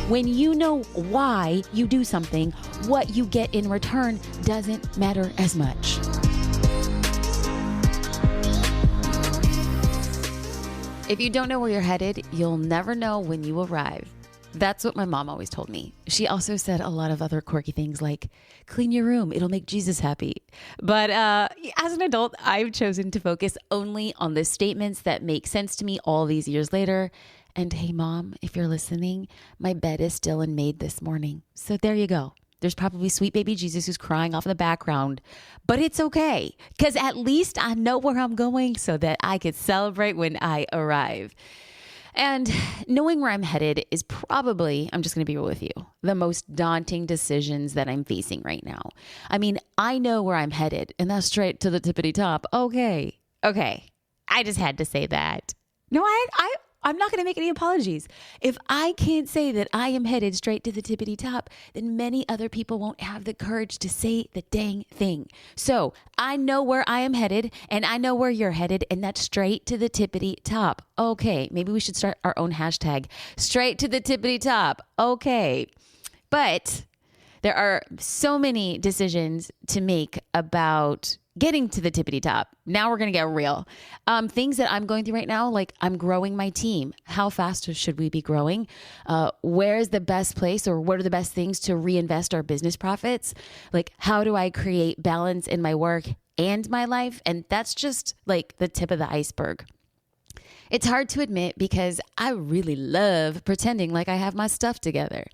When you know why you do something, what you get in return doesn't matter as much. If you don't know where you're headed, you'll never know when you arrive. That's what my mom always told me. She also said a lot of other quirky things like, clean your room, it'll make Jesus happy. But as an adult, I've chosen to focus only on the statements that make sense to me all these years later. And hey, Mom, if you're listening, my bed is still unmade this morning. So there you go. There's probably sweet baby Jesus who's crying off in the background, but it's okay because at least I know where I'm going so that I could celebrate when I arrive. And knowing where I'm headed is probably, I'm just going to be real with you, the most daunting decisions that I'm facing right now. I mean, I know where I'm headed, and that's straight to the tippity top. Okay. I just had to say that. No, I'm not going to make any apologies. If I can't say that I am headed straight to the tippity top, then many other people won't have the courage to say the dang thing. So I know where I am headed and I know where you're headed, and that's straight to the tippity top. Okay, maybe we should start our own hashtag, straight to the tippity top. Okay, but there are so many decisions to make about getting to the tippity top. Now we're going to get real. Things that I'm going through right now, like I'm growing my team. How fast should we be growing? Where's the best place, or what are the best things to reinvest our business profits? Like, how do I create balance in my work and my life? And that's just like the tip of the iceberg. It's hard to admit because I really love pretending like I have my stuff together.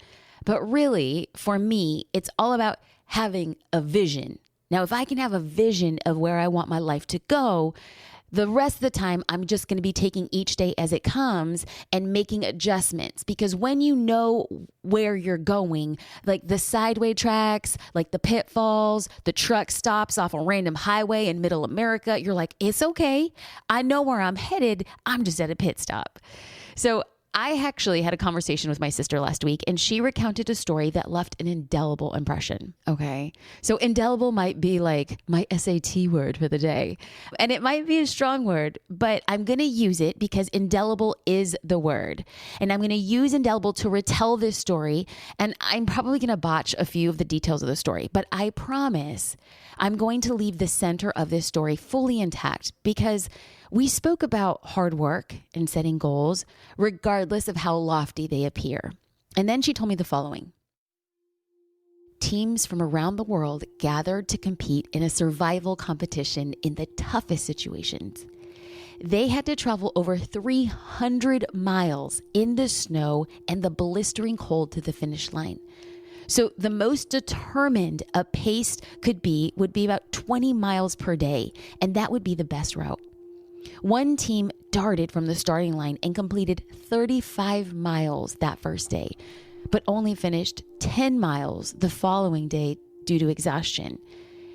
But really, for me, it's all about having a vision. Now, if I can have a vision of where I want my life to go, the rest of the time, I'm just going to be taking each day as it comes and making adjustments. Because when you know where you're going, like the sideway tracks, like the pitfalls, the truck stops off a random highway in middle America, you're like, it's okay. I know where I'm headed. I'm just at a pit stop. So I actually had a conversation with my sister last week, and she recounted a story that left an indelible impression. Okay. So indelible might be like my SAT word for the day, and it might be a strong word, but I'm going to use it because indelible is the word. And I'm going to use indelible to retell this story. And I'm probably going to botch a few of the details of the story, but I promise I'm going to leave the center of this story fully intact, because we spoke about hard work and setting goals, regardless of how lofty they appear. And then she told me the following. Teams from around the world gathered to compete in a survival competition in the toughest situations. They had to travel over 300 miles in the snow and the blistering cold to the finish line. So the most determined a pace could be would be about 20 miles per day, and that would be the best route. One team darted from the starting line and completed 35 miles that first day, but only finished 10 miles the following day due to exhaustion.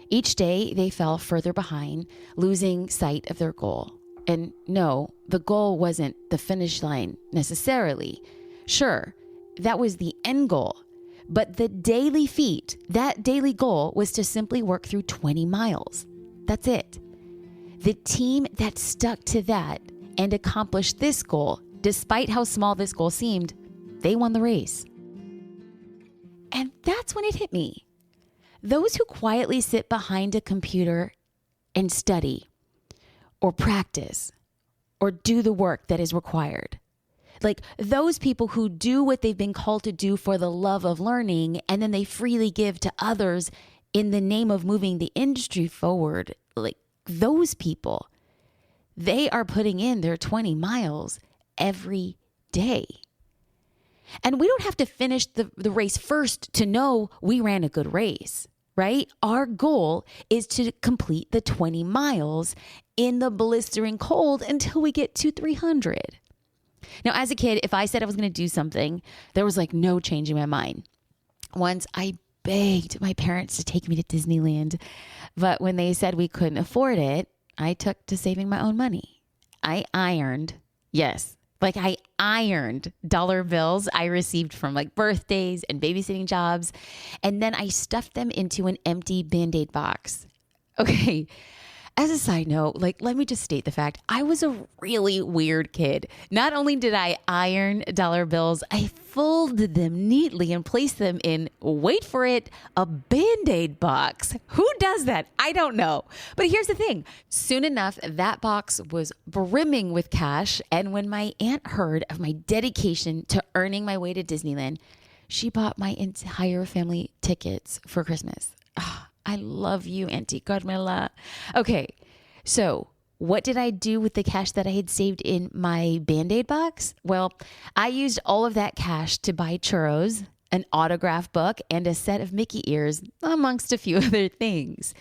Each day they fell further behind, losing sight of their goal. And no, the goal wasn't the finish line necessarily. Sure, that was the end goal, but the daily feat, that daily goal, was to simply work through 20 miles. That's it. The team that stuck to that and accomplished this goal, despite how small this goal seemed, they won the race. And that's when it hit me. Those who quietly sit behind a computer and study or practice or do the work that is required, like those people who do what they've been called to do for the love of learning, and then they freely give to others in the name of moving the industry forward, like those people, they are putting in their 20 miles every day. And we don't have to finish the race first to know we ran a good race, right? Our goal is to complete the 20 miles in the blistering cold until we get to 300. Now, as a kid, if I said I was going to do something, there was like no changing my mind. Once I begged my parents to take me to Disneyland, but when they said we couldn't afford it, I took to saving my own money. I ironed dollar bills I received from like birthdays and babysitting jobs, and then I stuffed them into an empty Band-Aid box. Okay, as a side note, let me just state the fact I was a really weird kid. Not only did I iron dollar bills, I folded them neatly and placed them in, wait for it, a Band-Aid box. Who does that? I don't know. But here's the thing. Soon enough, that box was brimming with cash. And when my aunt heard of my dedication to earning my way to Disneyland, she bought my entire family tickets for Christmas. I love you, Auntie Carmela. Okay, so what did I do with the cash that I had saved in my Band-Aid box? Well, I used all of that cash to buy churros, an autograph book, and a set of Mickey ears, amongst a few other things.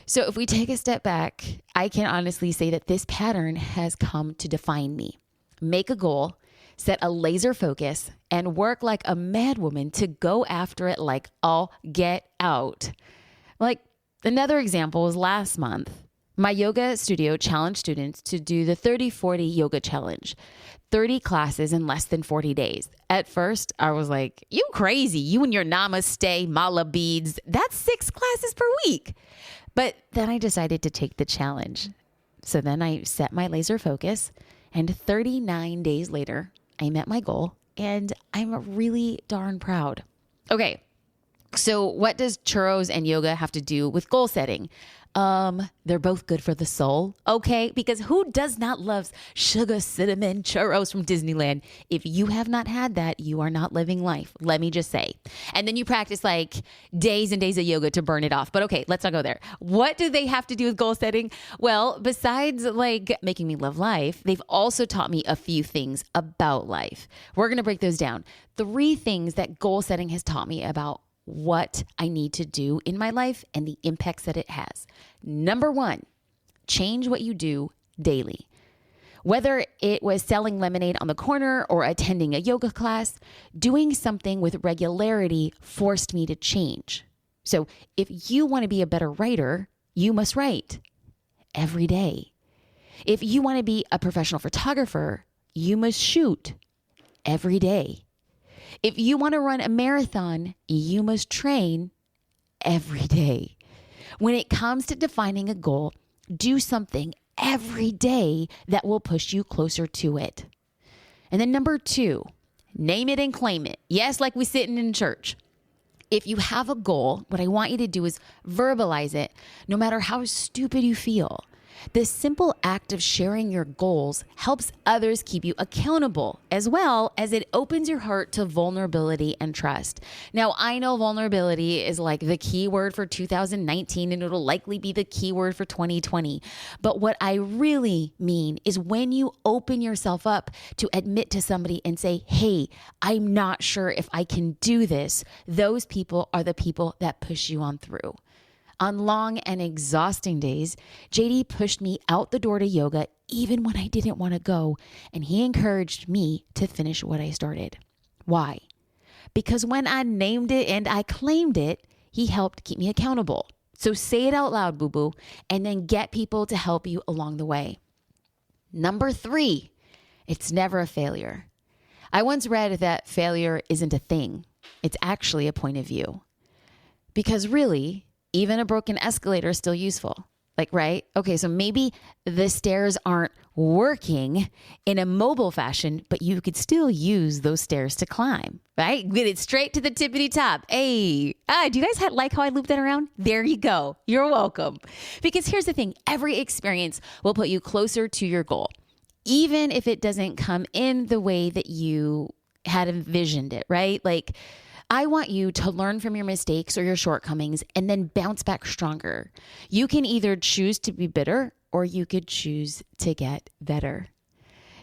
So if we take a step back, I can honestly say that this pattern has come to define me. Make a goal, set a laser focus, and work like a madwoman to go after it like all get out. Like another example was last month. My yoga studio challenged students to do the 30-40 yoga challenge, 30 classes in less than 40 days. At first, I was like, you crazy, you and your namaste, mala beads, that's 6 classes per week. But then I decided to take the challenge. So then I set my laser focus, and 39 days later, I met my goal, and I'm really darn proud. Okay. So what does churros and yoga have to do with goal setting? They're both good for the soul. Okay. Because who does not love sugar cinnamon churros from Disneyland? If you have not had that, you are not living life. Let me just say. And then you practice like days and days of yoga to burn it off. But okay, let's not go there. What do they have to do with goal setting? Well, besides like making me love life, they've also taught me a few things about life. We're going to break those down. 3 things that goal setting has taught me about what I need to do in my life and the impacts that it has. Number 1, change what you do daily. Whether it was selling lemonade on the corner or attending a yoga class, doing something with regularity forced me to change. So if you want to be a better writer, you must write every day. If you want to be a professional photographer, you must shoot every day. If you want to run a marathon, you must train every day. When it comes to defining a goal, do something every day that will push you closer to it. And then number 2, name it and claim it. Yes, like we sitting in church. If you have a goal, what I want you to do is verbalize it, no matter how stupid you feel. This simple act of sharing your goals helps others keep you accountable, as well as it opens your heart to vulnerability and trust. Now, I know vulnerability is like the key word for 2019, and it'll likely be the key word for 2020. But what I really mean is when you open yourself up to admit to somebody and say, hey, I'm not sure if I can do this, those people are the people that push you on through. On long and exhausting days, JD pushed me out the door to yoga even when I didn't want to go, and he encouraged me to finish what I started. Why? Because when I named it and I claimed it, he helped keep me accountable. So say it out loud, boo-boo, and then get people to help you along the way. Number 3, it's never a failure. I once read that failure isn't a thing. It's actually a point of view. Because really, even a broken escalator is still useful. Like, right? Okay, so maybe the stairs aren't working in a mobile fashion, but you could still use those stairs to climb, right? Get it straight to the tippity top. Hey, do you guys like how I looped that around? There you go. You're welcome. Because here's the thing. Every experience will put you closer to your goal, even if it doesn't come in the way that you had envisioned it, right? Like, I want you to learn from your mistakes or your shortcomings and then bounce back stronger. You can either choose to be bitter or you could choose to get better.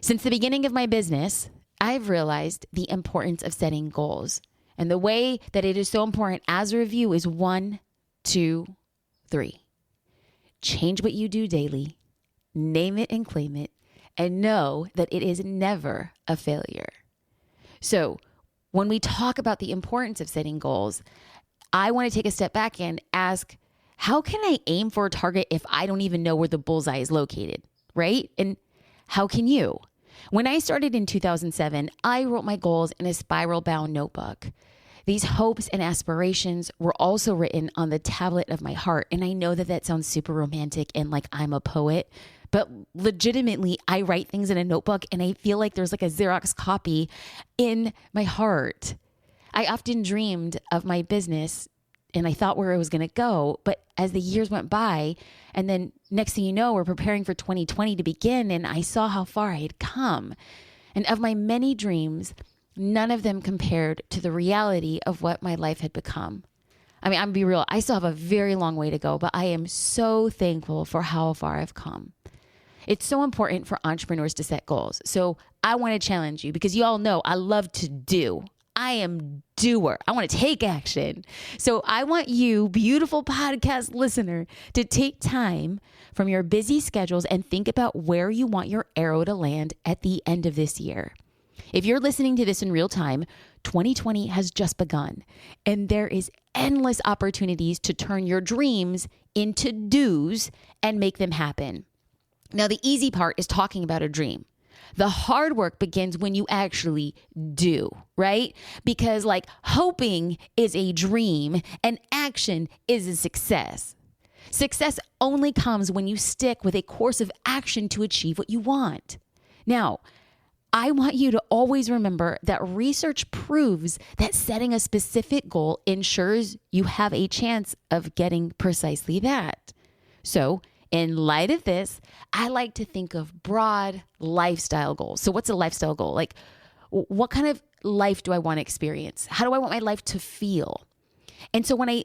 Since the beginning of my business, I've realized the importance of setting goals. And the way that it is so important as a review is 1, 2, 3. Change what you do daily, name it and claim it, and know that it is never a failure. So, when we talk about the importance of setting goals, I want to take a step back and ask, how can I aim for a target if I don't even know where the bullseye is located, right? And how can you? When I started in 2007, I wrote my goals in a spiral-bound notebook. These hopes and aspirations were also written on the tablet of my heart. And I know that that sounds super romantic and like I'm a poet, but legitimately I write things in a notebook and I feel like there's like a Xerox copy in my heart. I often dreamed of my business and I thought where it was going to go. But as the years went by, and then next thing you know, we're preparing for 2020 to begin, and I saw how far I had come. And of my many dreams, none of them compared to the reality of what my life had become. I mean, I'm gonna be real, I still have a very long way to go, but I am so thankful for how far I've come. It's so important for entrepreneurs to set goals. So I want to challenge you because you all know I love to do. I am doer. I want to take action. So I want you, beautiful podcast listener, to take time from your busy schedules and think about where you want your arrow to land at the end of this year. If you're listening to this in real time, 2020 has just begun, and there is endless opportunities to turn your dreams into do's and make them happen. Now, the easy part is talking about a dream. The hard work begins when you actually do, right? Because like hoping is a dream and action is a success. Success only comes when you stick with a course of action to achieve what you want. Now, I want you to always remember that research proves that setting a specific goal ensures you have a chance of getting precisely that. So, in light of this, I like to think of broad lifestyle goals. So what's a lifestyle goal? Like, what kind of life do I want to experience? How do I want my life to feel? And so when I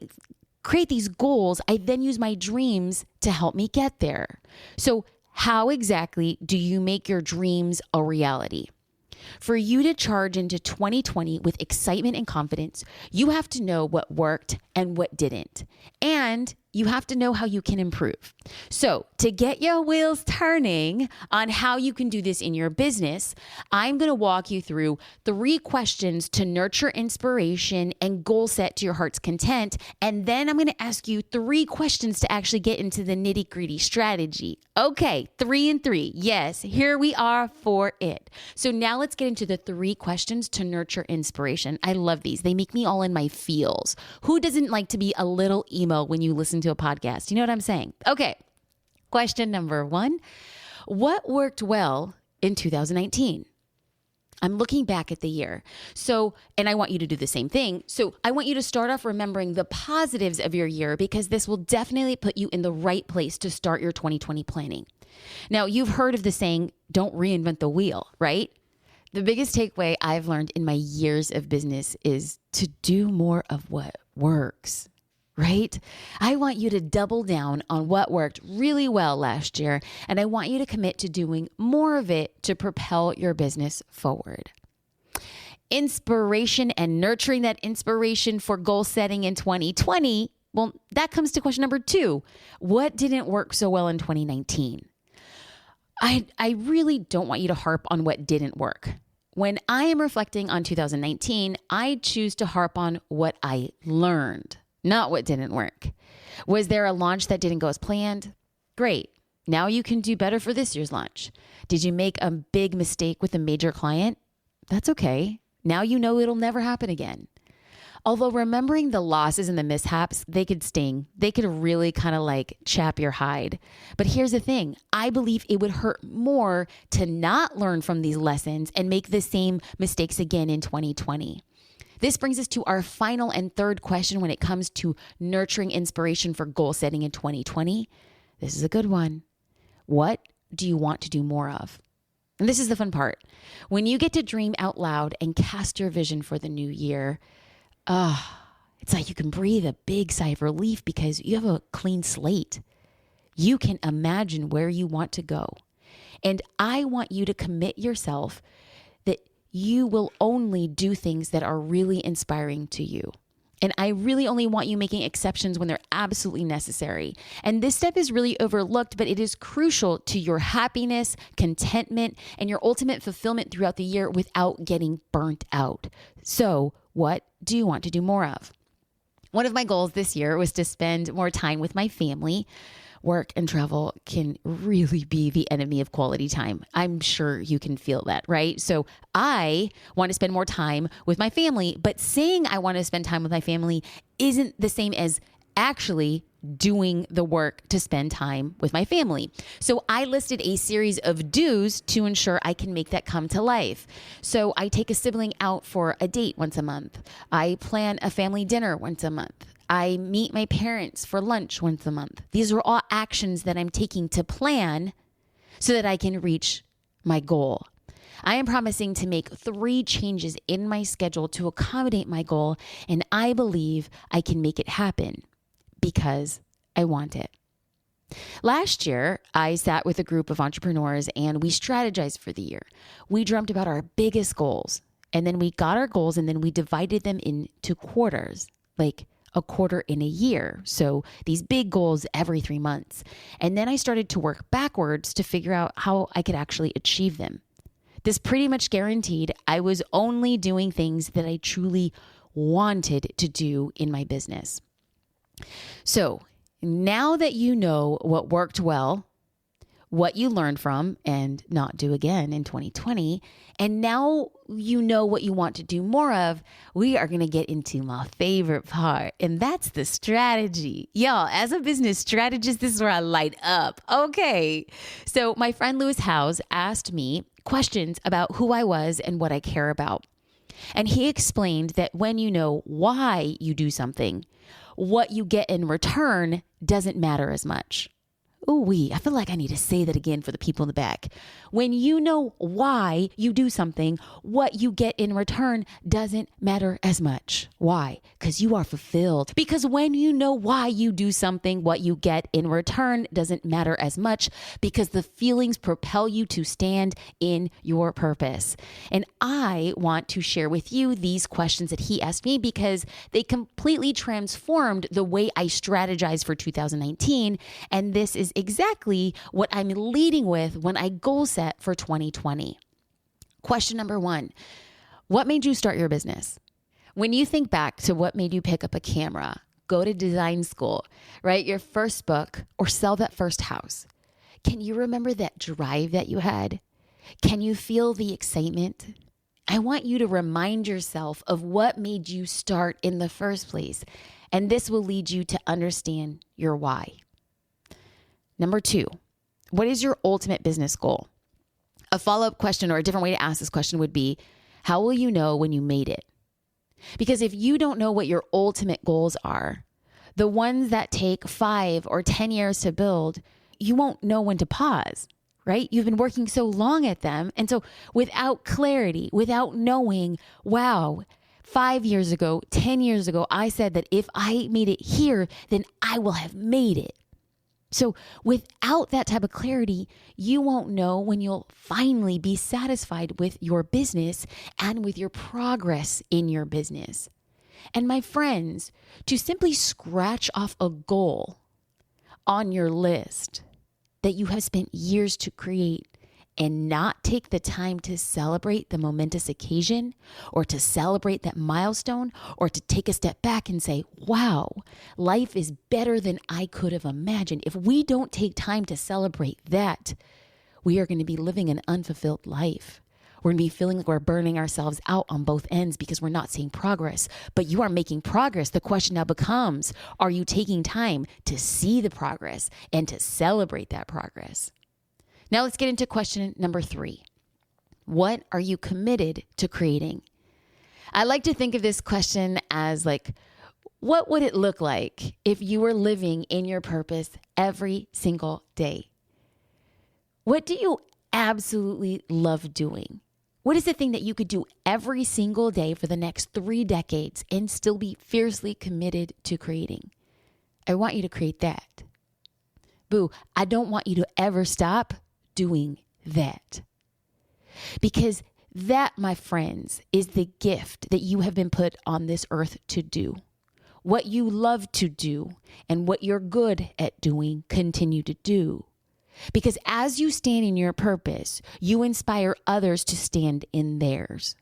create these goals, I then use my dreams to help me get there. So how exactly do you make your dreams a reality? For you to charge into 2020 with excitement and confidence, you have to know what worked and what didn't. And you have to know how you can improve. So to get your wheels turning on how you can do this in your business, I'm going to walk you through 3 questions to nurture inspiration and goal set to your heart's content. And then I'm going to ask you 3 questions to actually get into the nitty-gritty strategy. Okay, 3 and 3. Yes, here we are for it. So now let's get into the 3 questions to nurture inspiration. I love these. They make me all in my feels. Who doesn't like to be a little emo when you listen to a podcast? You know what I'm saying? Okay. Question number 1. What worked well in 2019? I'm looking back at the year. So, and I want you to do the same thing. So I want you to start off remembering the positives of your year because this will definitely put you in the right place to start your 2020 planning. Now, you've heard of the saying, don't reinvent the wheel, right? The biggest takeaway I've learned in my years of business is to do more of what works, right? I want you to double down on what worked really well last year, and I want you to commit to doing more of it to propel your business forward. Inspiration and nurturing that inspiration for goal setting in 2020, well, that comes to question number 2. What didn't work so well in 2019? I really don't want you to harp on what didn't work. When I am reflecting on 2019, I choose to harp on what I learned, not what didn't work. Was there a launch that didn't go as planned? Great. Now you can do better for this year's launch. Did you make a big mistake with a major client? That's okay. Now you know it'll never happen again. Although remembering the losses and the mishaps, they could sting. They could really kind of like chap your hide. But here's the thing. I believe it would hurt more to not learn from these lessons and make the same mistakes again in 2020. This brings us to our final and third question when it comes to nurturing inspiration for goal setting in 2020. This is a good one. What do you want to do more of? And this is the fun part. When you get to dream out loud and cast your vision for the new year, it's like you can breathe a big sigh of relief because you have a clean slate. You can imagine where you want to go. And I want you to commit yourself that you will only do things that are really inspiring to you. And I really only want you making exceptions when they're absolutely necessary. And this step is really overlooked, but it is crucial to your happiness, contentment, and your ultimate fulfillment throughout the year without getting burnt out. So, what do you want to do more of? One of my goals this year was to spend more time with my family. work and travel can really be the enemy of quality time. I'm sure you can feel that, right? So I want to spend more time with my family, but saying I want to spend time with my family isn't the same as actually doing the work to spend time with my family. So I listed a series of do's to ensure I can make that come to life. So I take a sibling out for a date once a month. I plan a family dinner once a month. I meet my parents for lunch once a month. These are all actions that I'm taking to plan so that I can reach my goal. I am promising to make 3 changes in my schedule to accommodate my goal, and I believe I can make it happen because I want it. Last year, I sat with a group of entrepreneurs and we strategized for the year. We dreamt about our biggest goals, and then we got our goals and then we divided them into quarters, like a quarter in a year. So these big goals every 3 months. And then I started to work backwards to figure out how I could actually achieve them. This pretty much guaranteed I was only doing things that I truly wanted to do in my business. So now that you know what worked well, what you learned from and not do again in 2020, and now you know what you want to do more of, we are going to get into my favorite part, and that's the strategy. Y'all, as a business strategist, this is where I light up. Okay. So my friend Lewis Howes asked me questions about who I was and what I care about. And he explained that when you know why you do something, what you get in return doesn't matter as much. Ooh-wee, I feel like I need to say that again for the people in the back. When you know why you do something, what you get in return doesn't matter as much. Why? Because you are fulfilled. Because when you know why you do something, what you get in return doesn't matter as much because the feelings propel you to stand in your purpose. And I want to share with you these questions that he asked me because they completely transformed the way I strategized for 2019. And this is exactly what I'm leading with when I goal set for 2020. Question number 1, what made you start your business? When you think back to what made you pick up a camera, go to design school, write your first book, or sell that first house, can you remember that drive that you had? Can you feel the excitement? I want you to remind yourself of what made you start in the first place, and this will lead you to understand your why. Number 2, what is your ultimate business goal? A follow-up question or a different way to ask this question would be, how will you know when you made it? Because if you don't know what your ultimate goals are, the ones that take 5 or 10 years to build, you won't know when to pause, right? You've been working so long at them. And so without clarity, without knowing, wow, 5 years ago, 10 years ago, I said that if I made it here, then I will have made it. So without that type of clarity, you won't know when you'll finally be satisfied with your business and with your progress in your business. And my friends, to simply scratch off a goal on your list that you have spent years to create and not take the time to celebrate the momentous occasion or to celebrate that milestone or to take a step back and say, wow, life is better than I could have imagined. If we don't take time to celebrate that, we are going to be living an unfulfilled life. We're going to be feeling like we're burning ourselves out on both ends because we're not seeing progress. But you are making progress. The question now becomes, are you taking time to see the progress and to celebrate that progress? Now let's get into question number 3. What are you committed to creating? I like to think of this question as like, what would it look like if you were living in your purpose every single day? What do you absolutely love doing? What is the thing that you could do every single day for the next 3 decades and still be fiercely committed to creating? I want you to create that. Boo, I don't want you to ever stop doing that. Because that, my friends, is the gift that you have been put on this earth to do. What you love to do and what you're good at doing, continue to do. Because as you stand in your purpose, you inspire others to stand in theirs.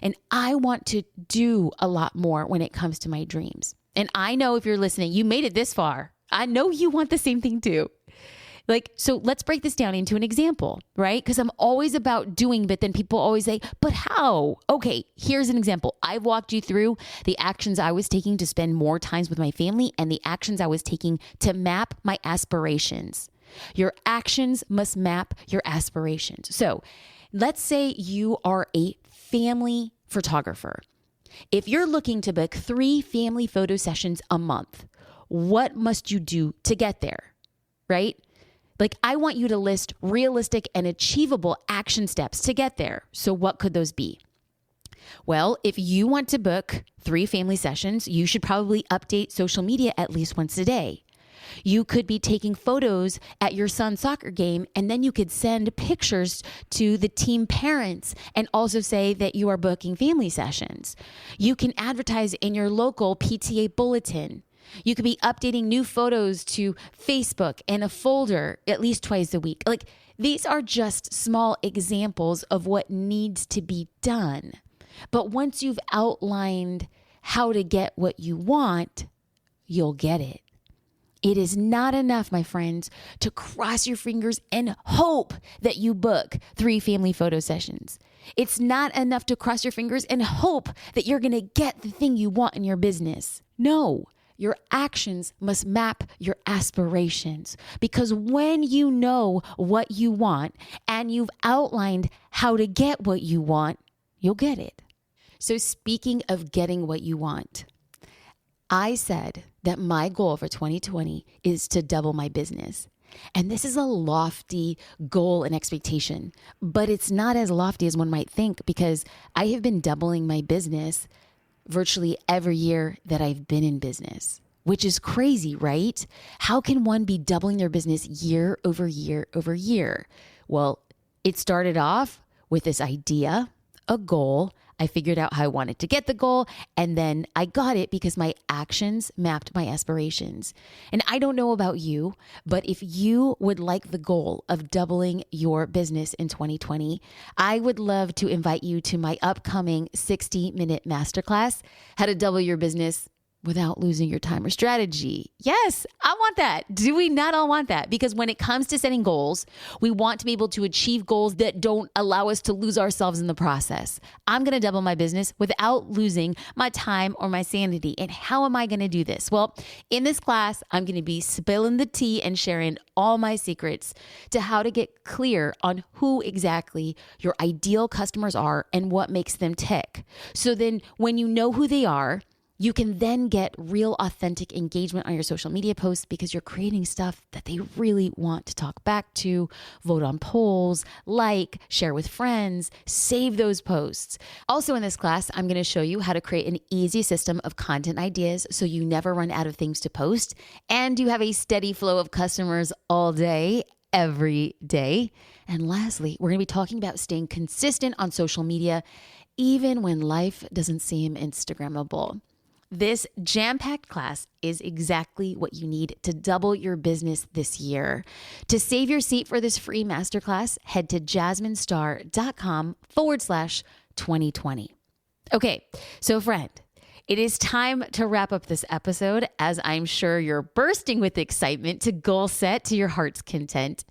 And I want to do a lot more when it comes to my dreams. And I know if you're listening, you made it this far. I know you want the same thing too. Like, so let's break this down into an example, right? Because I'm always about doing, but then people always say, but how? Okay, here's an example. I've walked you through the actions I was taking to spend more times with my family and the actions I was taking to map my aspirations. Your actions must map your aspirations. So let's say you are a family photographer. If you're looking to book 3 family photo sessions a month, what must you do to get there, right? Like, I want you to list realistic and achievable action steps to get there. So what could those be? Well, if you want to book 3 family sessions, you should probably update social media at least once a day. You could be taking photos at your son's soccer game, and then you could send pictures to the team parents and also say that you are booking family sessions. You can advertise in your local PTA bulletin. You could be updating new photos to Facebook in a folder at least twice a week. Like, these are just small examples of what needs to be done. But once you've outlined how to get what you want, you'll get it. It is not enough, my friends, to cross your fingers and hope that you book 3 family photo sessions. It's not enough to cross your fingers and hope that you're going to get the thing you want in your business. No. Your actions must map your aspirations, because when you know what you want and you've outlined how to get what you want, you'll get it. So speaking of getting what you want, I said that my goal for 2020 is to double my business. And this is a lofty goal and expectation, but it's not as lofty as one might think, because I have been doubling my business virtually every year that I've been in business, which is crazy, right? How can one be doubling their business year over year over year? Well, it started off with this idea, a goal. I figured out how I wanted to get the goal, and then I got it because my actions mapped my aspirations. And I don't know about you, but if you would like the goal of doubling your business in 2020, I would love to invite you to my upcoming 60-minute masterclass, How to Double Your Business Without Losing Your Time or Strategy. Yes, I want that. Do we not all want that? Because when it comes to setting goals, we want to be able to achieve goals that don't allow us to lose ourselves in the process. I'm going to double my business without losing my time or my sanity. And how am I going to do this? Well, in this class, I'm going to be spilling the tea and sharing all my secrets to how to get clear on who exactly your ideal customers are and what makes them tick. So then when you know who they are, you can then get real authentic engagement on your social media posts, because you're creating stuff that they really want to talk back to, vote on polls, like, share with friends, save those posts. Also in this class, I'm going to show you how to create an easy system of content ideas so you never run out of things to post and you have a steady flow of customers all day, every day. And lastly, we're going to be talking about staying consistent on social media, even when life doesn't seem Instagrammable. This jam-packed class is exactly what you need to double your business this year. To save your seat for this free masterclass, head to jasminestar.com/2020. Okay, so friend, it is time to wrap up this episode, as I'm sure you're bursting with excitement to goal set to your heart's content.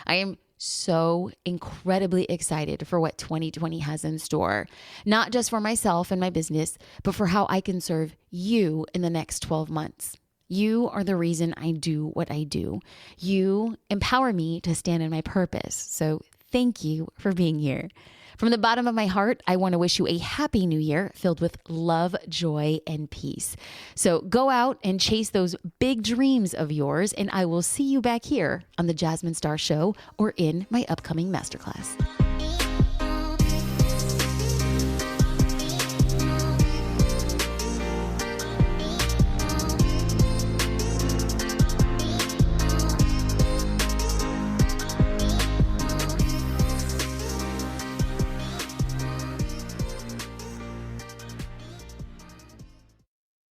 I am so incredibly excited for what 2020 has in store, not just for myself and my business, but for how I can serve you in the next 12 months. You are the reason I do what I do. You empower me to stand in my purpose. So thank you for being here. From the bottom of my heart, I want to wish you a happy new year filled with love, joy, and peace. So go out and chase those big dreams of yours, and I will see you back here on the Jasmine Star Show or in my upcoming masterclass.